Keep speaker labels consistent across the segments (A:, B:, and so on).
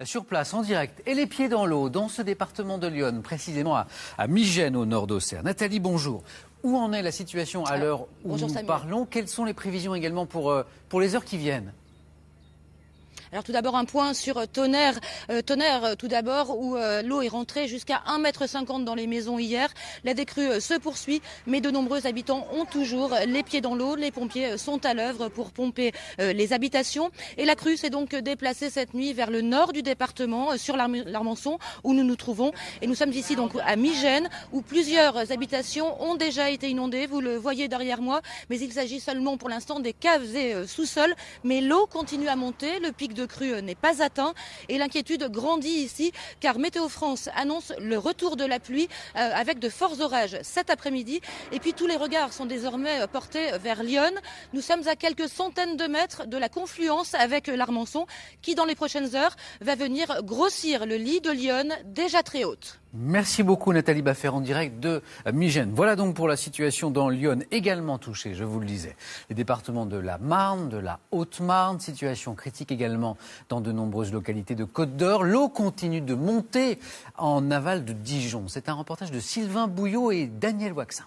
A: sur place en direct et les pieds dans l'eau dans ce département de l'Yonne, précisément à Migène au nord d'Auxerre. Nathalie, bonjour. Où en est la situation à l'heure où nous parlons? Quelles sont les prévisions également pour les heures qui viennent?
B: Alors tout d'abord un point sur Tonnerre. Tonnerre tout d'abord où l'eau est rentrée jusqu'à 1,50 m dans les maisons hier. La décrue se poursuit mais de nombreux habitants ont toujours les pieds dans l'eau. Les pompiers sont à l'œuvre pour pomper les habitations. Et la crue s'est donc déplacée cette nuit vers le nord du département, sur l'Armançon où nous nous trouvons. Et nous sommes ici donc à Migène où plusieurs habitations ont déjà été inondées. Vous le voyez derrière moi, mais il s'agit seulement pour l'instant des caves et sous-sols. Mais l'eau continue à monter, le pic de crue n'est pas atteint et l'inquiétude grandit ici car Météo France annonce le retour de la pluie avec de forts orages cet après-midi. Et puis tous les regards sont désormais portés vers Lyon. Nous sommes à quelques centaines de mètres de la confluence avec l'Armançon qui dans les prochaines heures va venir grossir le lit de Lyon déjà très haute.
A: Merci beaucoup Nathalie Baffert en direct de Migène. Voilà donc pour la situation dans Lyon, également touchée, je vous le disais. Les départements de la Marne, de la Haute-Marne, situation critique également dans de nombreuses localités de Côte d'Or. L'eau continue de monter en aval de Dijon. C'est un reportage de Sylvain Bouillot et Daniel Waxin.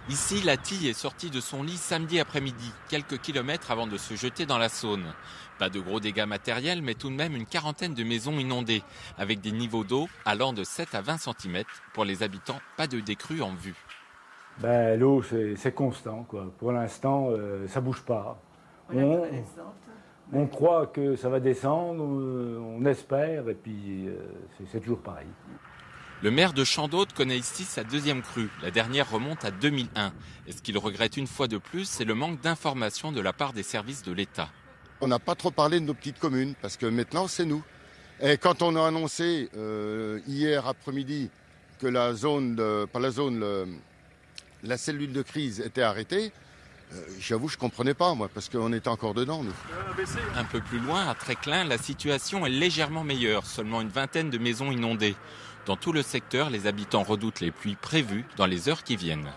C: Ici, la Tille est sortie de son lit samedi après-midi, quelques kilomètres avant de se jeter dans la Saône. Pas de gros dégâts matériels, mais tout de même une quarantaine de maisons inondées, avec des niveaux d'eau allant de 7 à 20 cm. Pour les habitants, pas de décrue en vue.
D: L'eau, c'est constant, quoi. Pour l'instant, ça bouge pas. On croit que ça va descendre, on espère, et puis c'est toujours pareil.
C: Le maire de Chandaude connaît ici sa deuxième crue. La dernière remonte à 2001. Et ce qu'il regrette une fois de plus, c'est le manque d'informations de la part des services de l'État.
E: On n'a pas trop parlé de nos petites communes, parce que maintenant, c'est nous. Et quand on a annoncé hier après-midi que la cellule de crise était arrêtée, j'avoue, je ne comprenais pas, moi, parce qu'on était encore dedans, nous.
C: Un peu plus loin, à Tréclin, la situation est légèrement meilleure. Seulement une vingtaine de maisons inondées. Dans tout le secteur, les habitants redoutent les pluies prévues dans les heures qui viennent.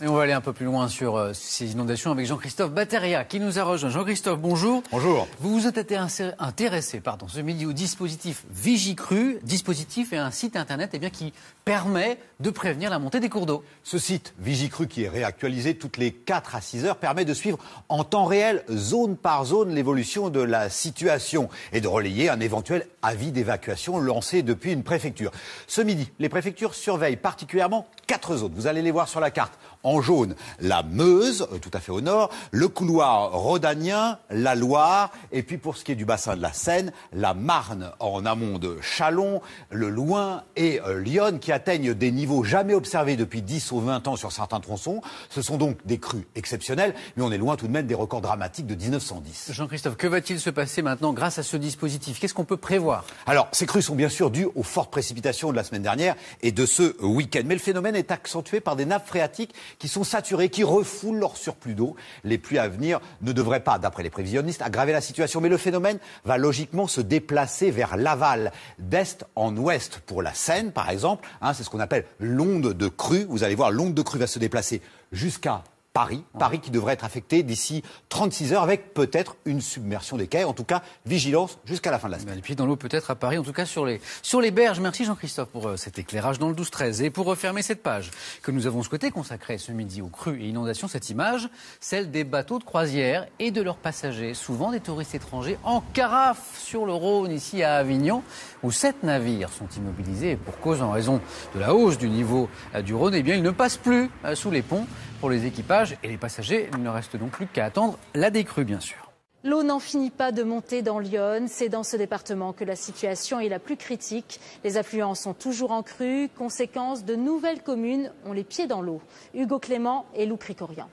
A: Et on va aller un peu plus loin sur ces inondations avec Jean-Christophe Batteria qui nous a rejoint. Jean-Christophe, bonjour.
F: Bonjour.
A: Vous vous êtes intéressé ce midi au dispositif Vigicru, dispositif et un site internet qui permet de prévenir la montée des cours d'eau.
F: Ce site Vigicru qui est réactualisé toutes les 4 à 6 heures permet de suivre en temps réel, zone par zone, l'évolution de la situation et de relayer un éventuel avis d'évacuation lancé depuis une préfecture. Ce midi, les préfectures surveillent particulièrement 4 zones. Vous allez les voir sur la carte. En jaune, la Meuse, tout à fait au nord, le couloir rhodanien, la Loire, et puis pour ce qui est du bassin de la Seine, la Marne en amont de Châlons, le Loing et Lyon qui atteignent des niveaux jamais observés depuis 10 ou 20 ans sur certains tronçons. Ce sont donc des crues exceptionnelles, mais on est loin tout de même des records dramatiques de 1910.
A: Jean-Christophe, que va-t-il se passer maintenant grâce à ce dispositif? Qu'est-ce qu'on peut prévoir?
F: Alors, ces crues sont bien sûr dues aux fortes précipitations de la semaine dernière et de ce week-end. Mais le phénomène est accentué par des nappes phréatiques qui sont saturées, qui refoulent leur surplus d'eau. Les pluies à venir ne devraient pas, d'après les prévisionnistes, aggraver la situation. Mais le phénomène va logiquement se déplacer vers l'aval, d'est en ouest. Pour la Seine, par exemple, c'est ce qu'on appelle l'onde de crue. Vous allez voir, l'onde de crue va se déplacer jusqu'à Paris qui devrait être affecté d'ici 36 heures avec peut-être une submersion des quais. En tout cas, vigilance jusqu'à la fin de la semaine.
A: Les pieds dans l'eau peut-être à Paris, en tout cas sur les berges. Merci Jean-Christophe pour cet éclairage dans le 12-13. Et pour refermer cette page que nous avons souhaité consacrer ce midi aux crues et inondations, cette image, celle des bateaux de croisière et de leurs passagers, souvent des touristes étrangers, en carafe sur le Rhône, ici à Avignon, où 7 navires sont immobilisés et pour cause en raison de la hausse du niveau du Rhône, ils ne passent plus sous les ponts. Pour les équipages et les passagers, il ne reste donc plus qu'à attendre la décrue, bien sûr.
G: L'eau n'en finit pas de monter dans l'Yonne. C'est dans ce département que la situation est la plus critique. Les affluents sont toujours en crue. Conséquence, de nouvelles communes ont les pieds dans l'eau. Hugo Clément et Lou Cricorian.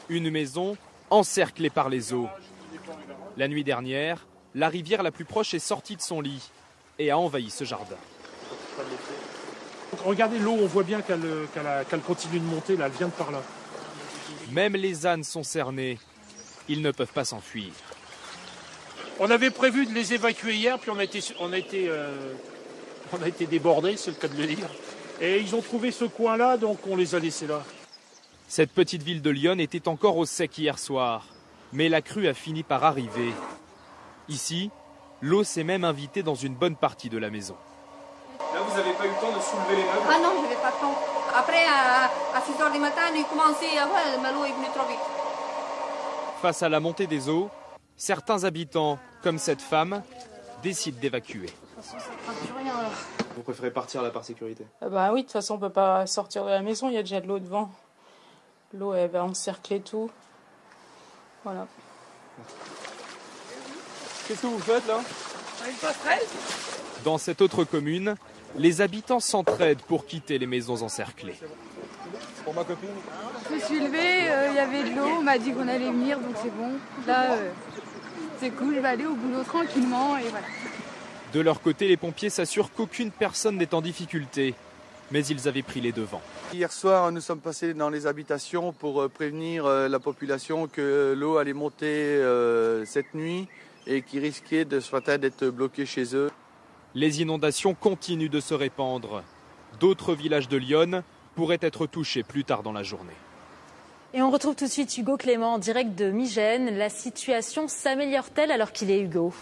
H: Une maison encerclée par les eaux. La nuit dernière, la rivière la plus proche est sortie de son lit et a envahi ce jardin.
I: Regardez l'eau, on voit bien qu'elle continue de monter, là, elle vient de par là.
H: Même les ânes sont cernés. Ils ne peuvent pas s'enfuir.
I: On avait prévu de les évacuer hier, puis on a été débordés, c'est le cas de le dire. Et ils ont trouvé ce coin-là, donc on les a laissés là.
H: Cette petite ville de Lyon était encore au sec hier soir. Mais la crue a fini par arriver. Ici, L'eau s'est même invitée dans une bonne partie de la maison. Là, vous n'avez pas eu le temps de soulever les meubles?
J: Ah non, je n'avais pas le temps. Après, à 6 h du matin, il commençait à voir, mais l'eau est venue trop vite.
H: Face à la montée des eaux, certains habitants, comme cette femme, décident d'évacuer.
J: De toute façon, ça ne plus rien alors.
H: Vous préférez partir là par sécurité?
K: Bah oui, de toute façon, on ne peut pas sortir de la maison, il y a déjà de l'eau devant. L'eau, elle va encercler tout. Voilà.
H: Qu'est-ce que vous faites là? Une passerelle. Dans cette autre commune, les habitants s'entraident pour quitter les maisons encerclées. Pour ma copine?
L: Je me suis levée, il y avait de l'eau, on m'a dit qu'on allait venir, donc c'est bon. Là, c'est cool, je vais aller au boulot tranquillement et voilà.
H: De leur côté, les pompiers s'assurent qu'aucune personne n'est en difficulté. Mais ils avaient pris les devants.
M: Hier soir, nous sommes passés dans les habitations pour prévenir la population que l'eau allait monter cette nuit et qui risquait de ce matin d'être bloquée chez eux.
H: Les inondations continuent de se répandre. D'autres villages de Lyon pourraient être touchés plus tard dans la journée.
G: Et on retrouve tout de suite Hugo Clément en direct de Migène. La situation s'améliore-t-elle alors qu'il est Hugo ?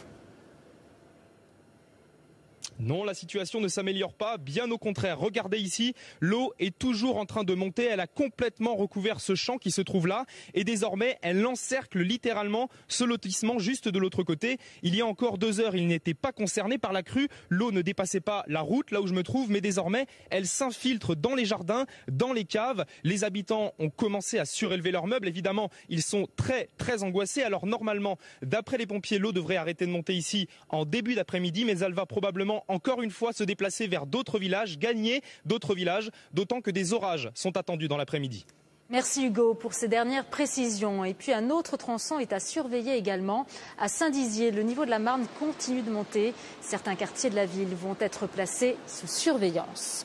N: Non, la situation ne s'améliore pas, bien au contraire. Regardez ici, l'eau est toujours en train de monter. Elle a complètement recouvert ce champ qui se trouve là. Et désormais, elle encercle littéralement ce lotissement juste de l'autre côté. Il y a encore 2 heures, il n'était pas concerné par la crue. L'eau ne dépassait pas la route, là où je me trouve. Mais désormais, elle s'infiltre dans les jardins, dans les caves. Les habitants ont commencé à surélever leurs meubles. Évidemment, ils sont très, très angoissés. Alors normalement, d'après les pompiers, l'eau devrait arrêter de monter ici en début d'après-midi. Mais elle va probablement encore une fois se déplacer vers d'autres villages, gagner d'autres villages, d'autant que des orages sont attendus dans l'après-midi.
G: Merci Hugo pour ces dernières précisions. Et puis un autre tronçon est à surveiller également. À Saint-Dizier, le niveau de la Marne continue de monter. Certains quartiers de la ville vont être placés sous surveillance.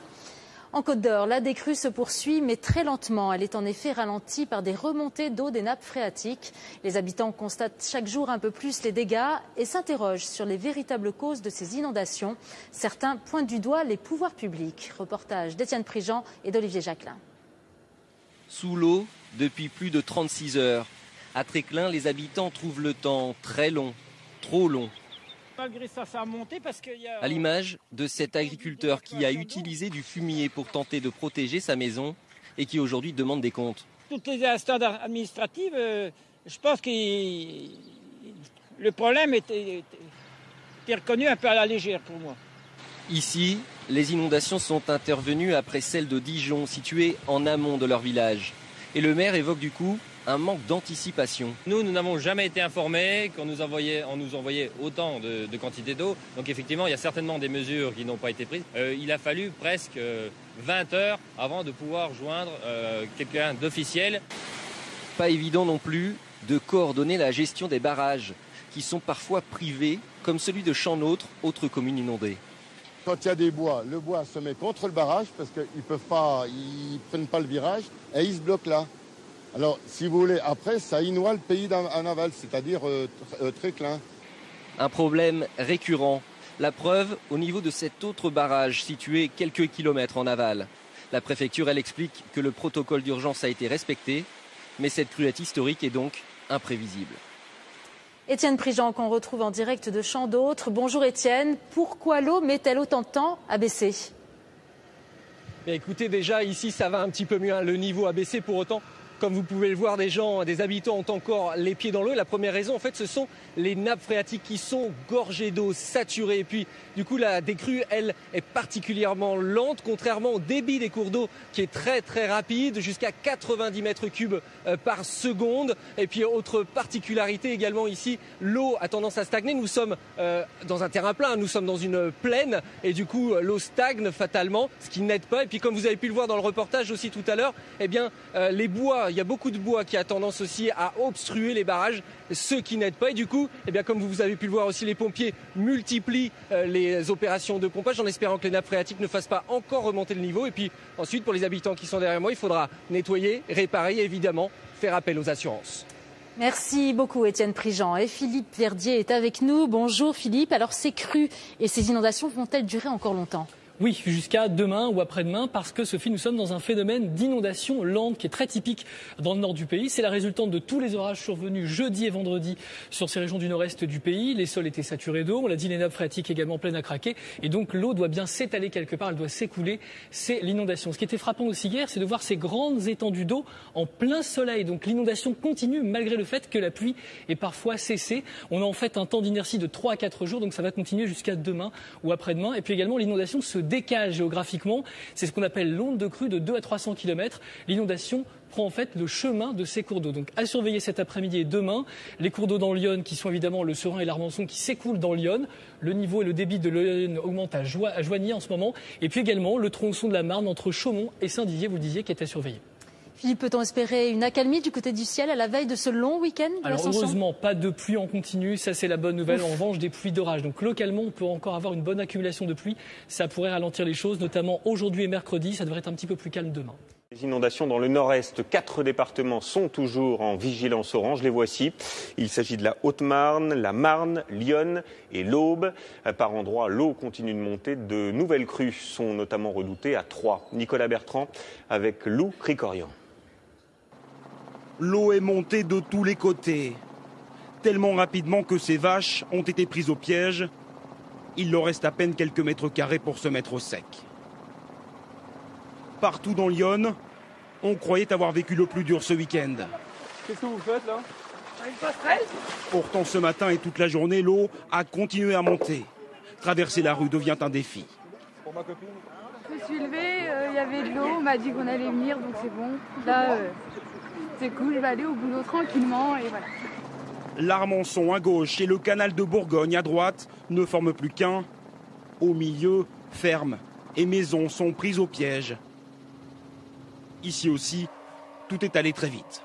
G: En Côte d'Or, la décrue se poursuit, mais très lentement. Elle est en effet ralentie par des remontées d'eau des nappes phréatiques. Les habitants constatent chaque jour un peu plus les dégâts et s'interrogent sur les véritables causes de ces inondations. Certains pointent du doigt les pouvoirs publics. Reportage d'Étienne Prigent et d'Olivier Jacquelin.
O: Sous l'eau, depuis plus de 36 heures. À Tréclin, les habitants trouvent le temps très long, trop long.
I: Malgré ça, ça a monté parce qu'il y a...
O: À l'image de cet agriculteur qui a utilisé du fumier pour tenter de protéger sa maison et qui aujourd'hui demande des comptes.
I: Toutes les instances administratives, je pense que le problème était reconnu un peu à la légère pour moi.
O: Ici, les inondations sont intervenues après celles de Dijon, situées en amont de leur village. Et le maire évoque du coup un manque d'anticipation.
P: Nous n'avons jamais été informés qu'on nous envoyait autant de quantité d'eau. Donc effectivement, il y a certainement des mesures qui n'ont pas été prises. Il a fallu presque 20 heures avant de pouvoir joindre quelqu'un d'officiel.
O: Pas évident non plus de coordonner la gestion des barrages, qui sont parfois privés, comme celui de Champ-Neutre, autre commune inondée.
E: Quand il y a des bois, le bois se met contre le barrage parce qu'ils ne prennent pas le virage et ils se bloquent là. Alors, si vous voulez, après, ça inonde le pays en aval, c'est-à-dire Tréclin.
O: Un problème récurrent. La preuve au niveau de cet autre barrage situé quelques kilomètres en aval. La préfecture, elle explique que le protocole d'urgence a été respecté, mais cette crue historique est donc imprévisible.
G: Étienne Prigent, qu'on retrouve en direct de Champ d'Autre. Bonjour Étienne, pourquoi l'eau met-elle autant de temps à baisser ?
Q: Mais écoutez, déjà ici ça va un petit peu mieux, hein. Le niveau a baissé, pour autant, comme vous pouvez le voir, des habitants ont encore les pieds dans l'eau. La première raison, en fait, ce sont les nappes phréatiques qui sont gorgées d'eau, saturées. Et puis, du coup, la décrue, elle, est particulièrement lente, contrairement au débit des cours d'eau qui est très, très rapide, jusqu'à 90 mètres cubes par seconde. Et puis, autre particularité également ici, l'eau a tendance à stagner. Nous sommes dans un terrain plat, nous sommes dans une plaine. Et du coup, l'eau stagne fatalement, ce qui n'aide pas. Et puis, comme vous avez pu le voir dans le reportage aussi tout à l'heure, eh bien, les bois, il y a beaucoup de bois qui a tendance aussi à obstruer les barrages, ce qui n'aide pas. Et du coup, eh bien, comme vous avez pu le voir aussi, les pompiers multiplient les opérations de pompage en espérant que les nappes phréatiques ne fassent pas encore remonter le niveau. Et puis ensuite, pour les habitants qui sont derrière moi, il faudra nettoyer, réparer et évidemment faire appel aux assurances.
G: Merci beaucoup Étienne Prigent. Et Philippe Verdier est avec nous. Bonjour Philippe. Alors ces crues et ces inondations vont-elles durer encore longtemps ?
R: Oui, jusqu'à demain ou après-demain, parce que Sophie, nous sommes dans un phénomène d'inondation lente qui est très typique dans le nord du pays. C'est la résultante de tous les orages survenus jeudi et vendredi sur ces régions du nord-est du pays. Les sols étaient saturés d'eau, on l'a dit, les nappes phréatiques également pleines à craquer. Et donc l'eau doit bien s'étaler quelque part, elle doit s'écouler. C'est l'inondation. Ce qui était frappant aussi hier, c'est de voir ces grandes étendues d'eau en plein soleil. Donc l'inondation continue malgré le fait que la pluie est parfois cessée. On a en fait un temps d'inertie de 3 à 4 jours, donc ça va continuer jusqu'à demain ou après-demain. Et puis également, l'inondation se décale géographiquement. C'est ce qu'on appelle l'onde de crue de 200 à 300 km. L'inondation prend en fait le chemin de ces cours d'eau. Donc à surveiller cet après-midi et demain, les cours d'eau dans l'Yonne qui sont évidemment le Serein et l'Armançon qui s'écoulent dans l'Yonne. Le niveau et le débit de l'Yonne augmentent à Joigny en ce moment. Et puis également le tronçon de la Marne entre Chaumont et Saint-Dizier, vous le disiez, qui est à surveiller.
G: Philippe, peut-on espérer une accalmie du côté du ciel à la veille de ce long week-end de
R: Alors
G: l'Ascension ?
R: heureusement, pas de pluie en continu, ça c'est la bonne nouvelle. En revanche, des pluies d'orage. Donc localement, on peut encore avoir une bonne accumulation de pluie. Ça pourrait ralentir les choses, notamment aujourd'hui et mercredi. Ça devrait être un petit peu plus calme demain.
S: Les inondations dans le nord-est, 4 départements sont toujours en vigilance orange. Les voici. Il s'agit de la Haute-Marne, la Marne, l'Yonne et l'Aube. Par endroits, l'eau continue de monter. De nouvelles crues sont notamment redoutées à Troyes. Nicolas Bertrand avec Lou Cricorian.
T: L'eau est montée de tous les côtés, tellement rapidement que ces vaches ont été prises au piège. Il leur reste à peine quelques mètres carrés pour se mettre au sec. Partout dans l'Yonne, on croyait avoir vécu le plus dur ce week-end.
N: Qu'est-ce que vous faites là?
L: Une passerelle.
T: Pourtant, ce matin et toute la journée, l'eau a continué à monter. Traverser la rue devient un défi.
N: Pour ma copine?
L: Je me suis levée, il y avait de l'eau, on m'a dit qu'on allait venir, donc c'est bon. Là, c'est cool, je vais aller au boulot tranquillement et voilà.
T: L'Armançon à gauche et le canal de Bourgogne à droite ne forment plus qu'un. Au milieu, fermes et maisons sont prises au piège. Ici aussi, tout est allé très vite.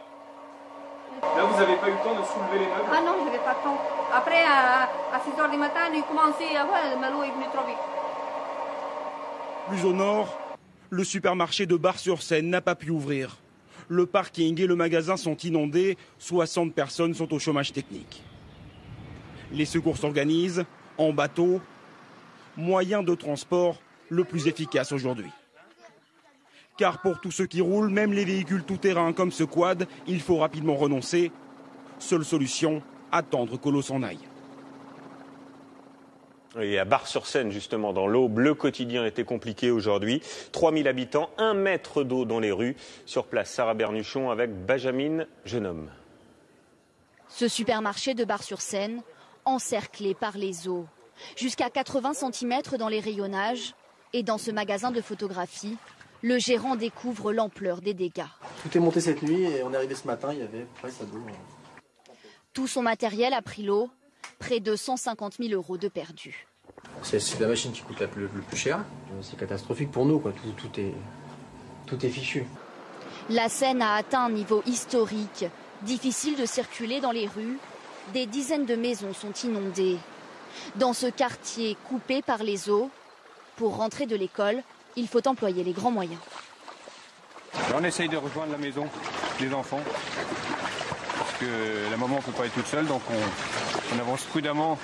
N: Là, vous n'avez pas eu le temps de soulever les meubles?
J: Ah non, je n'avais pas le temps. Après, à 6 h du matin, il commençait à voir, mais l'eau est venue trop vite.
T: Plus au nord, le supermarché de Bar-sur-Seine n'a pas pu ouvrir. Le parking et le magasin sont inondés, 60 personnes sont au chômage technique. Les secours s'organisent en bateau, moyen de transport le plus efficace aujourd'hui. Car pour tous ceux qui roulent, même les véhicules tout-terrain comme ce quad, il faut rapidement renoncer. Seule solution, attendre que l'eau s'en aille.
S: Et à Bar-sur-Seine, justement, dans l'Aube, le quotidien était compliqué aujourd'hui. 3000 habitants, 1 mètre d'eau dans les rues. Sur place, Sarah Bernuchon avec Benjamin Jeune-Homme.
U: Ce supermarché de Bar-sur-Seine, encerclé par les eaux. Jusqu'à 80 cm dans les rayonnages. Et dans ce magasin de photographie, le gérant découvre l'ampleur des dégâts.
V: Tout est monté cette nuit et on est arrivé ce matin, il y avait presque d'eau.
U: Tout son matériel a pris l'eau. Près de 150 000 € de perdus.
V: C'est la machine qui coûte le plus cher. C'est catastrophique pour nous, quoi. Tout est fichu.
U: La Seine a atteint un niveau historique. Difficile de circuler dans les rues. Des dizaines de maisons sont inondées. Dans ce quartier coupé par les eaux, pour rentrer de l'école, il faut employer les grands moyens.
W: On essaye de rejoindre la maison des enfants. Parce que la maman ne peut pas être toute seule, donc on avance prudemment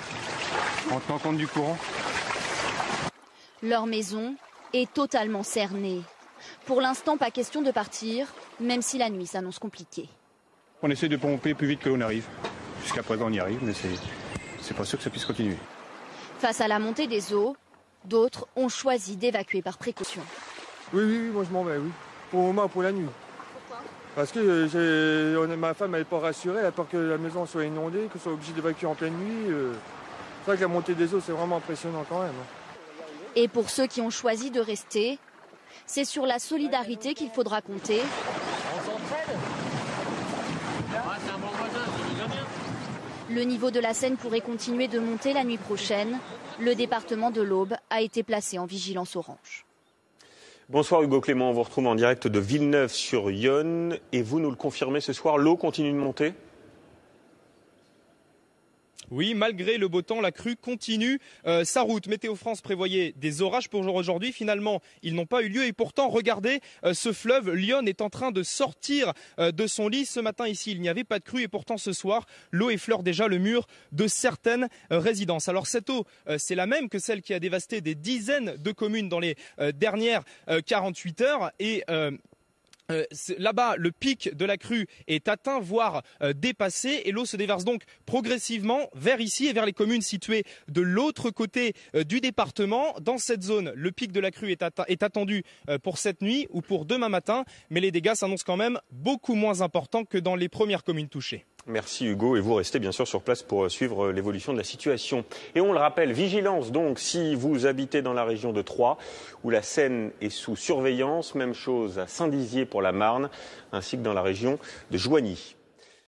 W: en tenant compte du courant.
U: Leur maison est totalement cernée. Pour l'instant, pas question de partir, même si la nuit s'annonce compliquée.
W: On essaie de pomper plus vite que l'on arrive. Jusqu'à présent, on y arrive, mais c'est pas sûr que ça puisse continuer.
U: Face à la montée des eaux, d'autres ont choisi d'évacuer par précaution.
X: Oui, moi je m'en vais, oui. Pour le moment, pour la nuit. Parce que ma femme n'est pas rassurée, elle a peur que la maison soit inondée, que soit obligée d'évacuer en pleine nuit. C'est vrai que la montée des eaux, c'est vraiment impressionnant quand même.
U: Et pour ceux qui ont choisi de rester, c'est sur la solidarité qu'il faudra compter. Le niveau de la Seine pourrait continuer de monter la nuit prochaine. Le département de l'Aube a été placé en vigilance orange.
S: Bonsoir Hugo Clément, on vous retrouve en direct de Villeneuve-sur-Yonne. Et vous nous le confirmez ce soir, l'eau continue de monter?
N: Oui, malgré le beau temps, la crue continue sa route. Météo France prévoyait des orages pour aujourd'hui. Finalement, ils n'ont pas eu lieu. Et pourtant, regardez, ce fleuve Lyon est en train de sortir de son lit. Ce matin, ici, il n'y avait pas de crue. Et pourtant, ce soir, l'eau effleure déjà le mur de certaines résidences. Alors, cette eau, c'est la même que celle qui a dévasté des dizaines de communes dans les dernières 48 heures. Et là-bas, le pic de la crue est atteint, voire dépassé, et l'eau se déverse donc progressivement vers ici et vers les communes situées de l'autre côté du département. Dans cette zone, le pic de la crue est attendu pour cette nuit ou pour demain matin, mais les dégâts s'annoncent quand même beaucoup moins importants que dans les premières communes touchées.
S: Merci Hugo, et vous restez bien sûr sur place pour suivre l'évolution de la situation. Et on le rappelle, vigilance donc si vous habitez dans la région de Troyes où la Seine est sous surveillance, même chose à Saint-Dizier pour la Marne, ainsi que dans la région de Joigny.